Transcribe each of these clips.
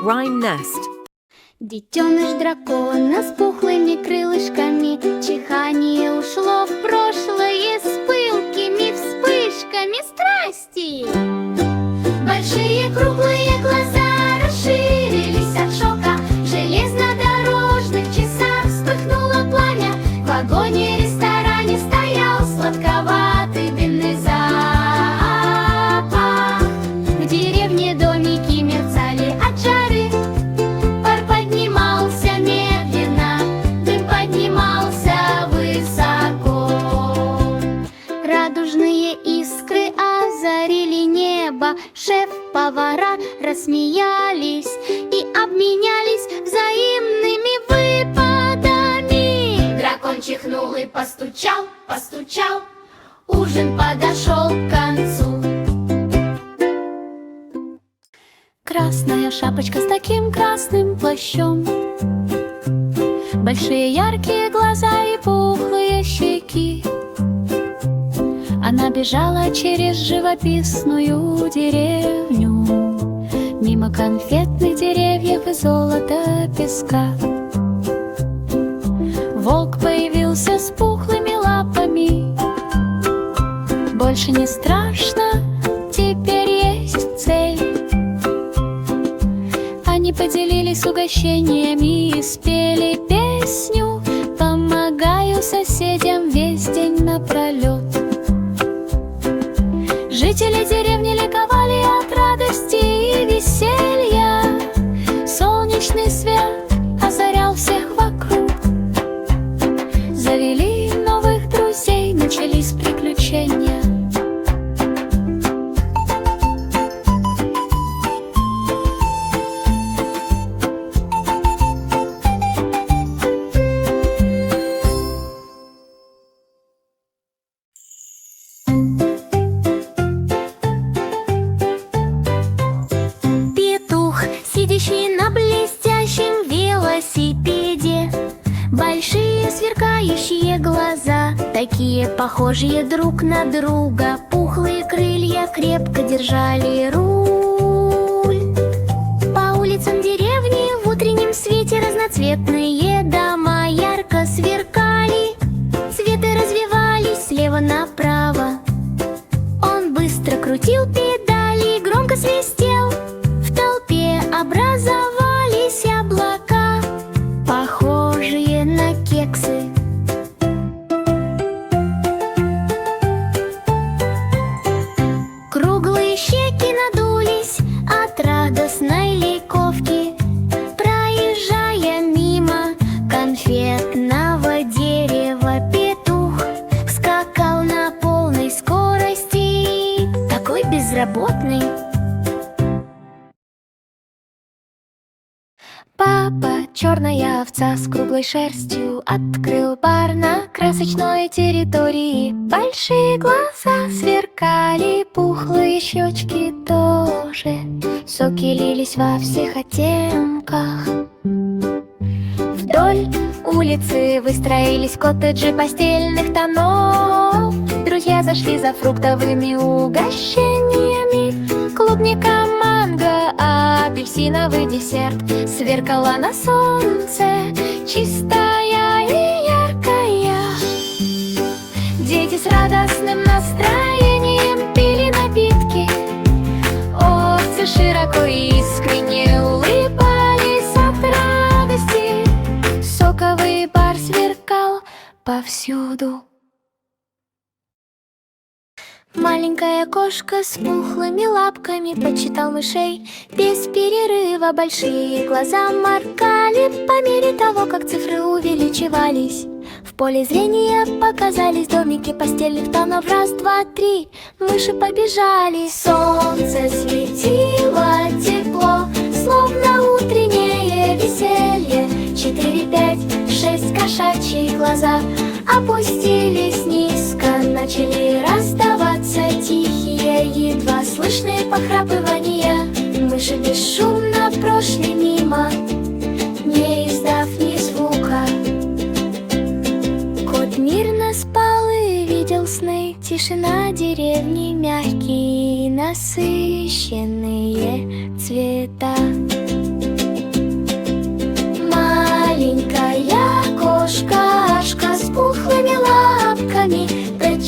Rhyme Nest. Детеныш дракона с пухлыми крылышками, чихание ушло в прошлое с пылкими вспышками страсти. Большие круглые глаза расширились от шока. В железнодорожных часах вспыхнуло пламя. В вагоне-ресторане стоял сладковатый дымный запах. В деревне домики мерцали от жары. Пар поднимался медленно, дым поднимался высоко. Радужные искры озарили небо. Шеф-повара рассмеялись и обменялись взаимными выпадами. Дракон чихнул и постучал, постучал. Ужин подошел к концу. Красная шапочка с таким красным плащом, большие яркие глаза и пухлые щеки. Она бежала через живописную деревню, мимо конфетных деревьев и золота песка. Волк появился с пухлыми лапами. Больше не страшно, теперь есть цель. Они поделились угощениями и спели песню «Помогаю соседям весь день напролет». Жители деревни ликовали от радости и веселья. Солнечный свет озарял всех вокруг. Завели новых друзей, начались приключения. Сидящий на блестящем велосипеде, большие сверкающие глаза, такие похожие друг на друга, пухлые крылья крепко держали руль. По улицам деревни в утреннем свете разноцветные дома ярко сверкали, цветы развивались слева направо. Он быстро крутил педали и громко свистел. В толпе образовались облака, похожие на кексы. Круглые щеки надулись от радостной ликовки. Проезжая мимо конфетного дерева, петух скакал на полной скорости, такой безработный. Папа, черная овца с круглой шерстью, открыл бар на красочной территории. Большие глаза сверкали, пухлые щечки тоже. Соки лились во всех оттенках. Вдоль улицы выстроились коттеджи постельных тонов. Друзья зашли за фруктовыми угощениями. Клубника, манго, апельсиновый десерт сверкала на солнце, чистая и яркая. Дети с радостным настроением пили напитки. Овцы широко и искренне улыбались от радости. Соковый бар сверкал повсюду. Маленькая кошка с пухлыми лапками подсчитал мышей. Без перерыва большие глаза моргали по мере того, как цифры увеличивались. В поле зрения показались домики постельных тонов. Раз, два, три, мыши побежали. Солнце светило тепло, словно утреннее веселье. 4, 5, 6 кошачьи глаза опустились низко, начали раздаваться тихие, едва слышные похрапывания. Мыши бесшумно прошли мимо, не издав ни звука. Кот мирно спал и видел сны. Тишина деревни, мягкие, насыщенные цвета.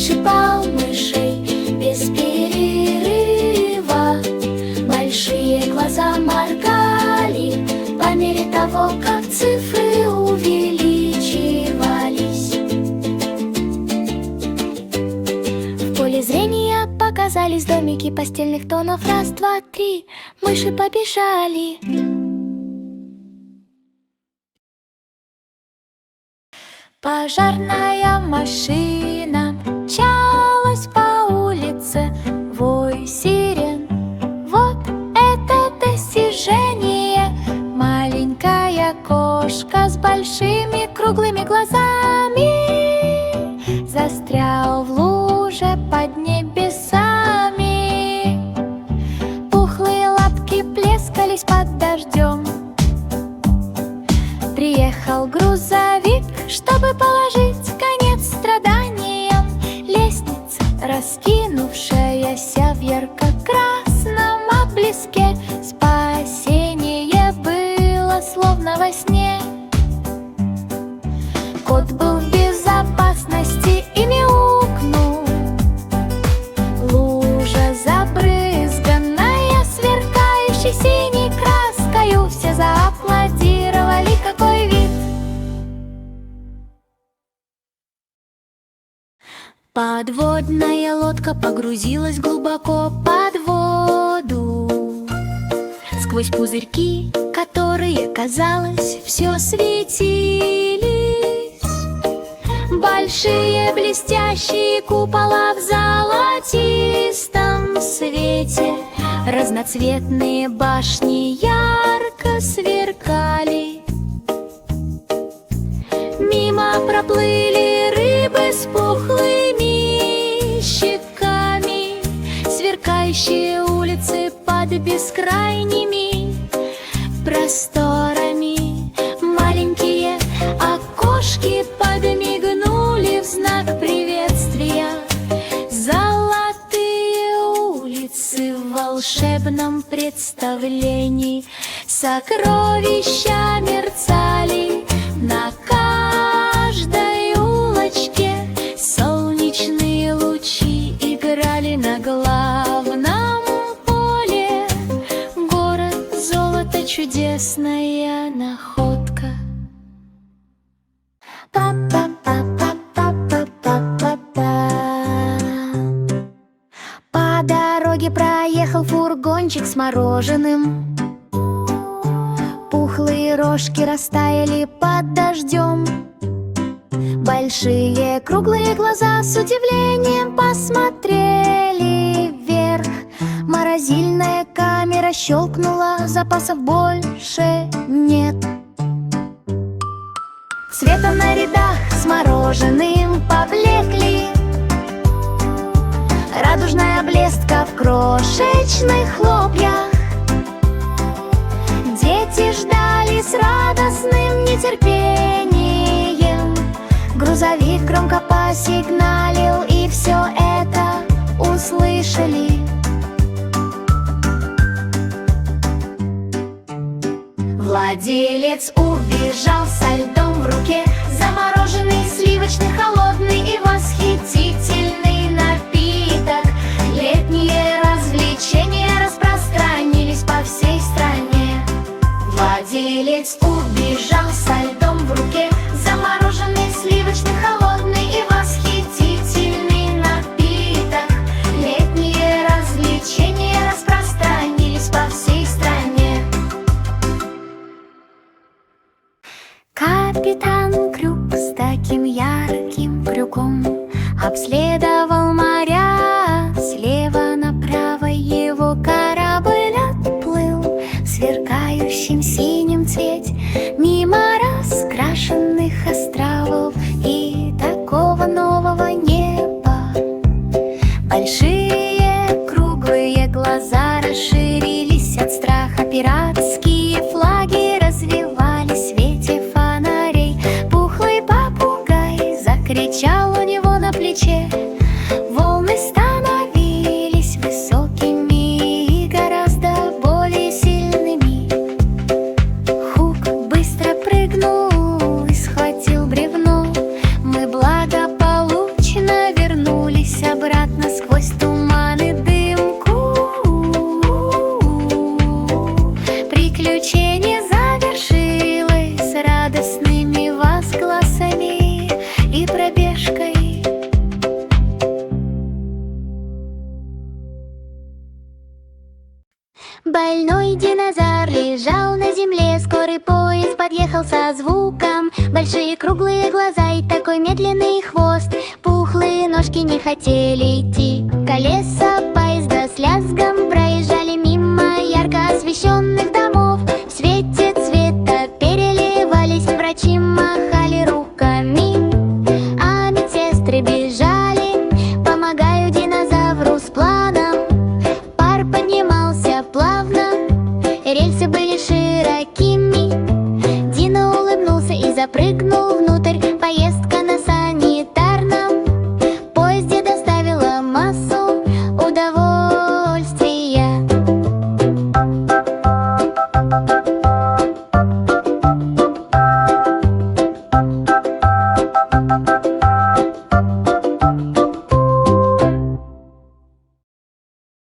щипал мышей без перерыва. Большие глаза моргали по мере того, как цифры увеличивались. В поле зрения показались домики постельных тонов. Раз, два, три, мыши побежали. Пожарная машина мчалась по улице, вой сирен. Вот это достижение! Маленькая кошка с большими круглыми глазами застрял в луже под небесами. Пухлые лапки плескались под дождем. Приехал грузовик, чтобы положить конец страданиям. Лестница, раскинувшаяся в ярко-красном отблеске. Спасение было словно во сне. Кот был в безопасности и мяукнул. Лужа забрызганная, сверкающей синей краскою. Все зааплодировали, какой вид! Подводная лодка погрузилась глубоко под воду, сквозь пузырьки, которые, казалось, все светились. Большие блестящие купола в золотистом свете, разноцветные башни ярко сверкали. Мимо проплыли рыбы с пухлыми щеками, сверкающие улицы под бескрайними просторами. Маленькие окошки подмигнули в знак приветствия. Золотые улицы в волшебном представлении, сокровища мерцали на каждой улочке. Солнечные лучи играли на главном поле. Город золота, чудесная находка. По дороге проехал фургончик с мороженым. Пухлые рожки растаяли под дождем. Большие круглые глаза с удивлением посмотрели вверх. Морозильная камера щелкнула, запасов больше нет. Цветом на рядах с мороженым поблекли. Радужная блестка в крошечных хлопьях. Дети ждали с радостным нетерпением. Грузовик громко посигналил, и все это услышали. Владелец убежал со льдом в руке, замороженный, сливочный, холодный и восхитительный напиток. Летние развлечения распространились по всей стране. Владелец убежал со льдом в руке, замороженный, сливочный, холодный и восхитительный напиток. Летние развлечения распространились по всей стране. Капитан Крюк с таким ярким крюком обследовал Больной динозавр лежал на земле, скорый поезд подъехал со звуком. Большие круглые глаза и такой медленный хвост, пухлые ножки не хотели идти. Колеса поезда с лязгом проезжали мимо ярко освещенных домов. В свете цвета переливались, врачи махали руками, а медсестры бежали, помогая динозавру с планом. Пар поднимался плавно, рельсы были широкими. Дино улыбнулся и запрыгнул